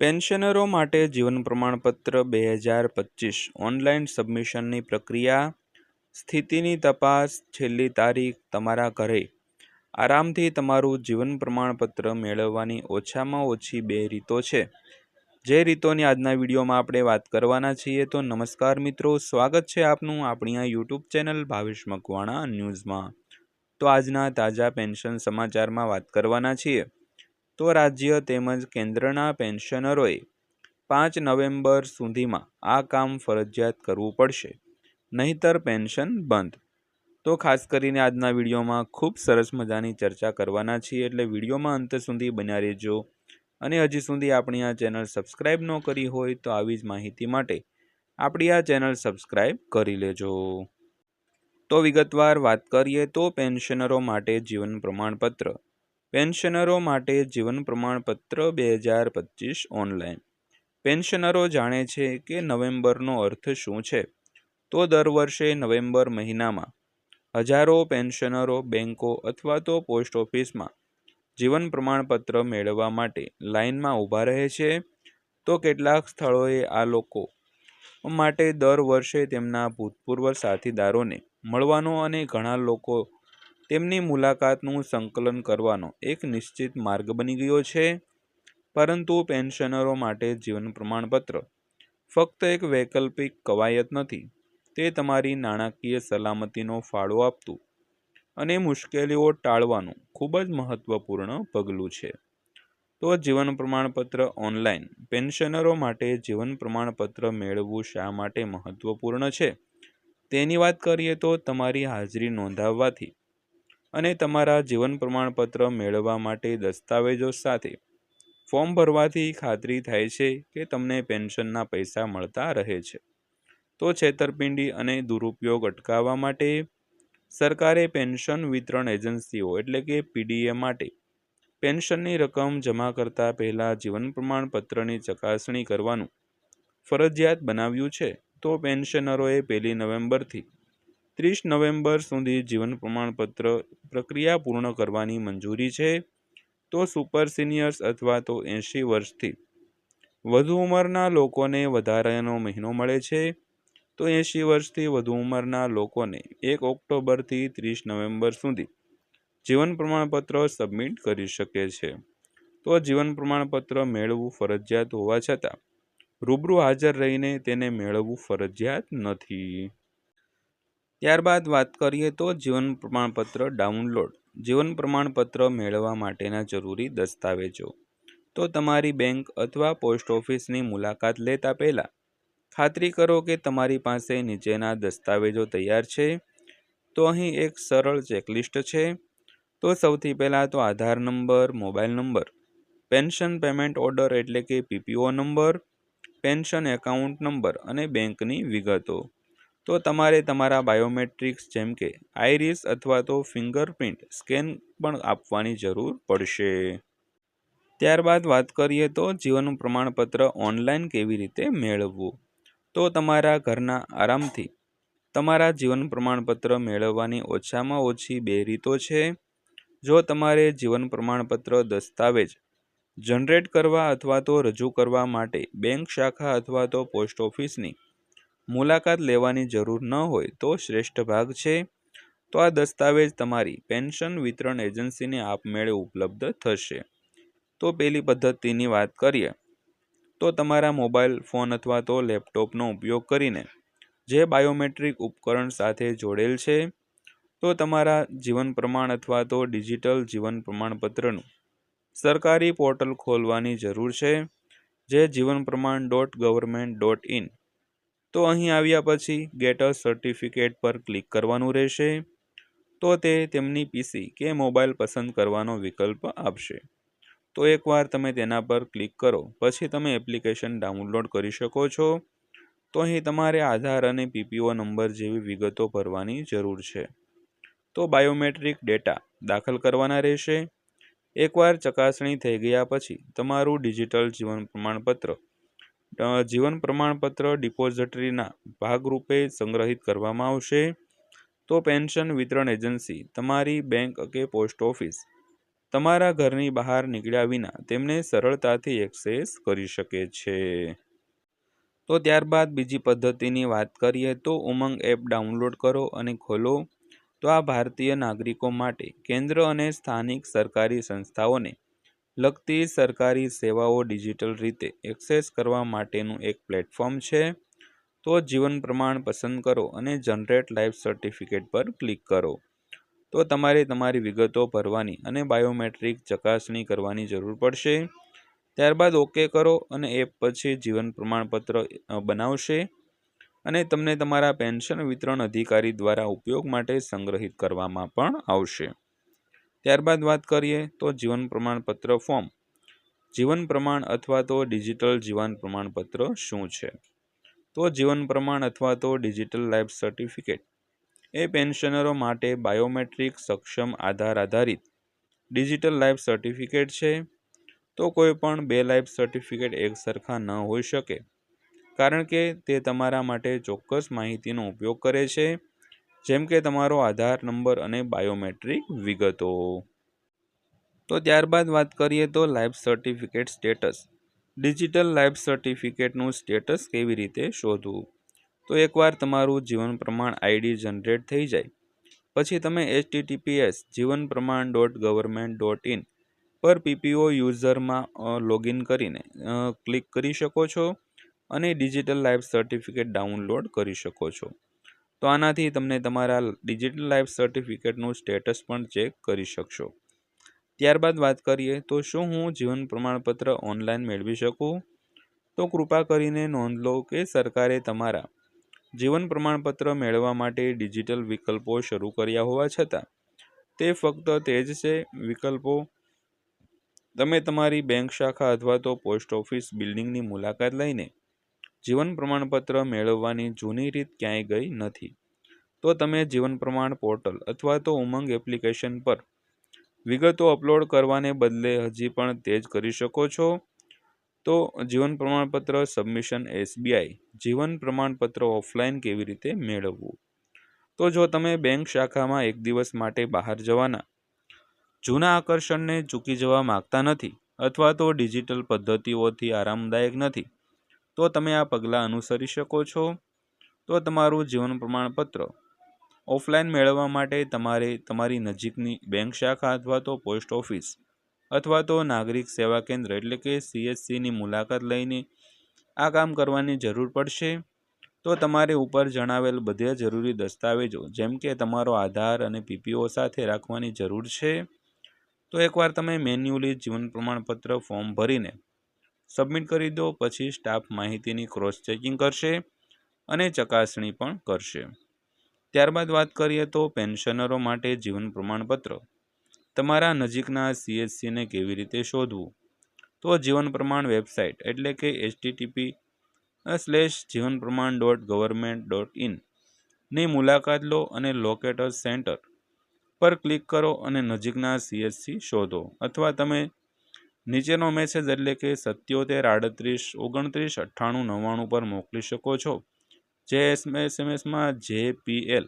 પેન્શનરો માટે જીવન પ્રમાણપત્ર 2025 ઓનલાઈન સબમિશનની પ્રક્રિયા, સ્થિતિની તપાસ, છેલ્લી તારીખ. તમારા ઘરે આરામથી તમારું જીવન પ્રમાણપત્ર મેળવવાની ઓછામાં ઓછી 2 રીતો છે, જે રીતોની આજના વિડીયોમાં આપણે વાત કરવાના છીએ. તો નમસ્કાર મિત્રો, સ્વાગત છે આપનું આપણી આ યુટ્યુબ ચેનલ ભાવેશ મકવાણા ન્યૂઝમાં. તો આજના તાજા પેન્શન સમાચારમાં વાત કરવાના છીએ. તો રાજ્ય તેમજ કેન્દ્રના પેન્શનરોએ 5 નવેમ્બર સુધીમાં આ કામ ફરજિયાત કરવું પડશે, નહીંતર પેન્શન બંધ. તો ખાસ કરીને આજના વિડીયોમાં ખૂબ સરસ મજાની ચર્ચા કરવાના છીએ, એટલે વિડીયોમાં અંત સુધી બન્યા રહેજો. અને હજી સુધી આપણી આ ચેનલ સબસ્ક્રાઈબ ન કરી હોય તો આવી જ માહિતી માટે આપણી આ ચેનલ સબસ્ક્રાઈબ કરી લેજો. તો વિગતવાર વાત કરીએ તો પેન્શનરો માટે જીવન પ્રમાણપત્ર. પેન્શનરો માટે જીવન પ્રમાણપત્ર 2025 ઓનલાઈન. પેન્શનરો જાણે છે કે નવેમ્બરનો અર્થ શું છે. તો દર વર્ષે નવેમ્બર મહિનામાં હજારો પેન્શનરો બેંકો અથવા તો પોસ્ટ ઓફિસમાં જીવન પ્રમાણપત્ર મેળવવા માટે લાઇનમાં ઊભા રહે છે. તો કેટલાક સ્થળોએ આ લોકો માટે દર વર્ષે તેમના ભૂતપૂર્વ સાથીદારોને મળવાનો અને ઘણા લોકો તેમની મુલાકાતનું સંકલન કરવાનો એક નિશ્ચિત માર્ગ બની ગયો છે. પરંતુ પેન્શનરો માટે જીવન પ્રમાણપત્ર ફક્ત એક વૈકલ્પિક કવાયત નથી, તે તમારી નાણાકીય સલામતીનો ફાળો આપતું અને મુશ્કેલીઓ ટાળવાનું ખૂબ જ મહત્વપૂર્ણ પગલું છે. તો જીવન પ્રમાણપત્ર ઓનલાઈન. પેન્શનરો માટે જીવન પ્રમાણપત્ર મેળવવું શા માટે મહત્વપૂર્ણ છે તેની વાત કરીએ તો તમારી હાજરી નોંધાવવાથી અને તમારા જીવન પ્રમાણપત્ર મેળવવા માટે દસ્તાવેજો સાથે ફોર્મ ભરવાથી ખાતરી થાય છે કે તમને પેન્શનના પૈસા મળતા રહે છે. તો છેતરપિંડી અને દુરુપયોગ અટકાવવા માટે સરકારે પેન્શન વિતરણ એજન્સીઓ એટલે કે પીડીએ માટે પેન્શનની રકમ જમા કરતા પહેલાં જીવન પ્રમાણપત્રની ચકાસણી કરવાનું ફરજિયાત બનાવ્યું છે. તો પેન્શનરોએ 1 નવેમ્બરથી 30 નવેમ્બર સુધી જીવન પ્રમાણપત્ર પ્રક્રિયા પૂર્ણ કરવાની મંજૂરી છે. તો સુપર સિનિયર્સ અથવા તો 80 વર્ષથી વધુ ઉંમરના લોકોને વધારાનો મહિનો મળે છે. તો 80 વર્ષથી વધુ ઉંમરના લોકોને 1 ઓક્ટોબરથી 30 નવેમ્બર સુધી જીવન પ્રમાણપત્ર સબમિટ કરી શકે છે. તો જીવન પ્રમાણપત્ર મેળવવું ફરજિયાત હોવા છતાં રૂબરૂ હાજર રહીને તેને મેળવવું ફરજિયાત નથી. ત્યારબાદ વાત કરીએ તો જીવન પ્રમાણપત્ર ડાઉનલોડ. જીવન પ્રમાણપત્ર મેળવવા માટેના જરૂરી દસ્તાવેજો. તો તમારી બેંક અથવા પોસ્ટ ઓફિસની મુલાકાત લેતા પહેલાં ખાતરી કરો કે તમારી પાસે નીચેના દસ્તાવેજો તૈયાર છે. તો અહીં એક સરળ ચેકલિસ્ટ છે. તો સૌથી પહેલાં તો Aadhaar number, mobile number, pension payment order એટલે કે PPO number, pension account number અને બેંકની વિગતો. તો તમારે તમારા બાયોમેટ્રિક્સ જેમ કે આઈરિસ અથવા તો ફિંગરપ્રિન્ટ સ્કેન પણ આપવાની જરૂર પડશે. ત્યારબાદ વાત કરીએ તો જીવન પ્રમાણપત્ર ઓનલાઈન કેવી રીતે મેળવવું. તો તમારા ઘરના આરામથી તમારા જીવન પ્રમાણપત્ર મેળવવાની ઓછામાં ઓછી 2 રીતો છે. જો તમારે જીવન પ્રમાણપત્ર દસ્તાવેજ જનરેટ કરવા અથવા તો રજૂ કરવા માટે બેંક શાખા અથવા તો પોસ્ટ ઓફિસની મુલાકાત લેવાની જરૂર ન હોય તો શ્રેષ્ઠ ભાગ છે. તો આ દસ્તાવેજ તમારી પેન્શન વિતરણ એજન્સીને આપમેળે ઉપલબ્ધ થશે. તો પહેલી પદ્ધતિની વાત કરીએ તો તમારા મોબાઈલ ફોન અથવા તો લેપટોપનો ઉપયોગ કરીને જે બાયોમેટ્રિક ઉપકરણ સાથે જોડેલ છે. તો તમારા જીવન પ્રમાણ અથવા તો ડિજિટલ જીવન પ્રમાણપત્રનું સરકારી પોર્ટલ ખોલવાની જરૂર છે, જે jivanpraman.government.in. તો અહીં આવ્યા પછી ગેટ અ સર્ટિફિકેટ પર ક્લિક કરવાનું રહેશે. તો તે તેમની પીસી કે મોબાઈલ પસંદ કરવાનો વિકલ્પ આપશે. તો એકવાર તમે તેના પર ક્લિક કરો પછી તમે એપ્લિકેશન ડાઉનલોડ કરી શકો છો. તો અહીં તમારે આધાર અને પીપીઓ નંબર જેવી વિગતો ભરવાની જરૂર છે. તો બાયોમેટ્રિક ડેટા દાખલ કરવાના રહેશે. એકવાર ચકાસણી થઈ ગયા પછી તમારું ડિજિટલ જીવન પ્રમાણપત્ર ડિપોઝિટરીના ભાગરૂપે સંગ્રહિત કરવામાં આવશે. તો પેન્શન વિતરણ એજન્સી તમારી બેંક કે પોસ્ટ ઓફિસ તમારા ઘરની બહાર નીકળ્યા વિના તેમને સરળતાથી એક્સેસ કરી શકે છે. તો ત્યારબાદ બીજી પદ્ધતિની વાત કરીએ તો ઉમંગ એપ ડાઉનલોડ કરો અને ખોલો. તો આ ભારતીય નાગરિકો માટે કેન્દ્ર અને સ્થાનિક સરકારી સંસ્થાઓને લગતી સરકારી સેવાઓ ડિજિટલ રીતે એક્સેસ કરવા માટેનું એક પ્લેટફોર્મ છે. તો જીવન પ્રમાણ પસંદ કરો અને જનરેટ લાઈફ સર્ટિફિકેટ પર ક્લિક કરો. તો તમારે તમારી વિગતો ભરવાની અને બાયોમેટ્રિક ચકાસણી કરવાની જરૂર પડશે. ત્યારબાદ ઓકે કરો અને એપ પછી જીવન પ્રમાણપત્ર બનાવશે અને તમને તમારા પેન્શન વિતરણ અધિકારી દ્વારા ઉપયોગ માટે સંગ્રહિત કરવામાં પણ આવશે. ત્યારબાદ વાત કરીએ તો જીવન પ્રમાણપત્ર ફોર્મ. જીવન પ્રમાણ અથવા તો ડિજિટલ જીવન પ્રમાણપત્ર શું છે? તો જીવન પ્રમાણ અથવા તો ડિજિટલ લાઈફ સર્ટિફિકેટ એ પેન્શનરો માટે બાયોમેટ્રિક સક્ષમ આધાર આધારિત ડિજિટલ લાઈફ સર્ટિફિકેટ છે. તો કોઈ પણ બે લાઈફ સર્ટિફિકેટ એક સરખા ન હોઈ શકે, કારણ કે તે તમારા માટે ચોક્કસ માહિતીનો ઉપયોગ કરે છે, જેમ કે તમારો આધાર નંબર અને બાયોમેટ્રિક વિગતો. તો ત્યારબાદ વાત કરીએ તો life certificate status. Digital life સર્ટિફિકેટનું સ્ટેટસ કેવી રીતે શોધવું? તો એકવાર તમારું જીવન પ્રમાણ આઈડી જનરેટ થઈ જાય પછી તમે https jivanpraman.government.in પર પીપીઓ યુઝરમાં લોગિન કરીને ક્લિક કરી શકો છો અને ડિજિટલ લાઈફ સર્ટિફિકેટ ડાઉનલોડ કરી શકો છો. તો આનાથી તમને તમારા ડિજિટલ લાઈફ સર્ટિફિકેટનું સ્ટેટસ પણ ચેક કરી શકશો. ત્યારબાદ વાત કરીએ તો શું હું જીવન પ્રમાણપત્ર ઓનલાઈન મેળવી શકું? તો કૃપા કરીને નોંધ લો કે સરકારે તમારા જીવન પ્રમાણપત્ર મેળવવા માટે ડિજિટલ વિકલ્પો શરૂ કર્યા હોવા છતાં તે ફક્ત તે જ છે વિકલ્પો. તમે તમારી બેંક શાખા અથવા તો પોસ્ટ ઓફિસ બિલ્ડિંગની મુલાકાત લઈને જીવન પ્રમાણપત્ર મેળવવાની જૂની રીત ક્યાંય ગઈ નથી. તો તમે જીવન પ્રમાણ પોર્ટલ અથવા તો ઉમંગ એપ્લિકેશન પર વિગતો અપલોડ કરવાને બદલે હજી પણ તે જ કરી શકો છો. તો જીવન પ્રમાણપત્ર સબમિશન SBI જીવન પ્રમાણપત્ર ઓફલાઈન કેવી રીતે મેળવવું? તો જો તમે બેંક શાખામાં એક દિવસ માટે બહાર જવાના જૂના આકર્ષણને ચૂકી જવા માંગતા નથી અથવા તો ડિજિટલ પદ્ધતિઓથી આરામદાયક નથી, તો તમે આ પગલાં અનુસરી શકો છો. તો તમારું જીવન પ્રમાણપત્ર ઓફલાઈન મેળવવા માટે તમારે તમારી નજીકની બેંક શાખા અથવા તો પોસ્ટ ઓફિસ અથવા તો નાગરિક સેવા કેન્દ્ર એટલે કે CSCની મુલાકાત લઈને આ કામ કરવાની જરૂર પડશે. તો તમારે ઉપર જણાવેલ બધા જરૂરી દસ્તાવેજો જેમ કે તમારો આધાર અને પીપીઓ સાથે રાખવાની જરૂર છે. તો એકવાર તમે મેન્યુઅલી જીવન પ્રમાણપત્ર ફોર્મ ભરીને સબમિટ કરી દો પછી સ્ટાફ માહિતીની ક્રોસ ચેકિંગ કરશે અને ચકાસણી પણ કરશે. ત્યારબાદ વાત કરીએ તો પેન્શનરો માટે જીવન પ્રમાણપત્ર તમારા નજીકના CSCને કેવી રીતે શોધવું? તો જીવન પ્રમાણ વેબસાઇટ એટલે કે http://jivanpraman.government.in ની મુલાકાત લો અને લોકેટર્સ સેન્ટર પર ક્લિક કરો અને નજીકના CSC શોધો. અથવા તમે નીચેનો મેસેજ એટલે કે 7738299899 પર મોકલી શકો છો, જે SMSમાં JPL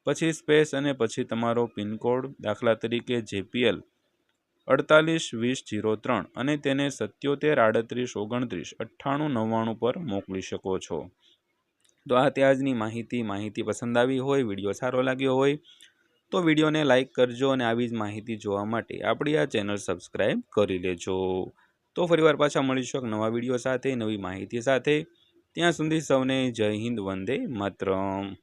પછી સ્પેસ અને પછી તમારો પિનકોડ, દાખલા તરીકે JPL 482003 અને તેને 7738299899 પર મોકલી શકો છો. તો આ ત્યાજની માહિતી પસંદ આવી હોય, વિડીયો સારો લાગ્યો હોય તો વિડીયોને લાઇક કરજો અને આવી જ માહિતી જોવા માટે આપણી આ ચેનલ સબસ્ક્રાઈબ કરી લેજો. તો ફરીવાર પાછા મળીશું એક નવા વિડીયો સાથે, નવી માહિતી સાથે. ત્યાં સુધી સૌને જય હિન્દ, વંદે માતરમ.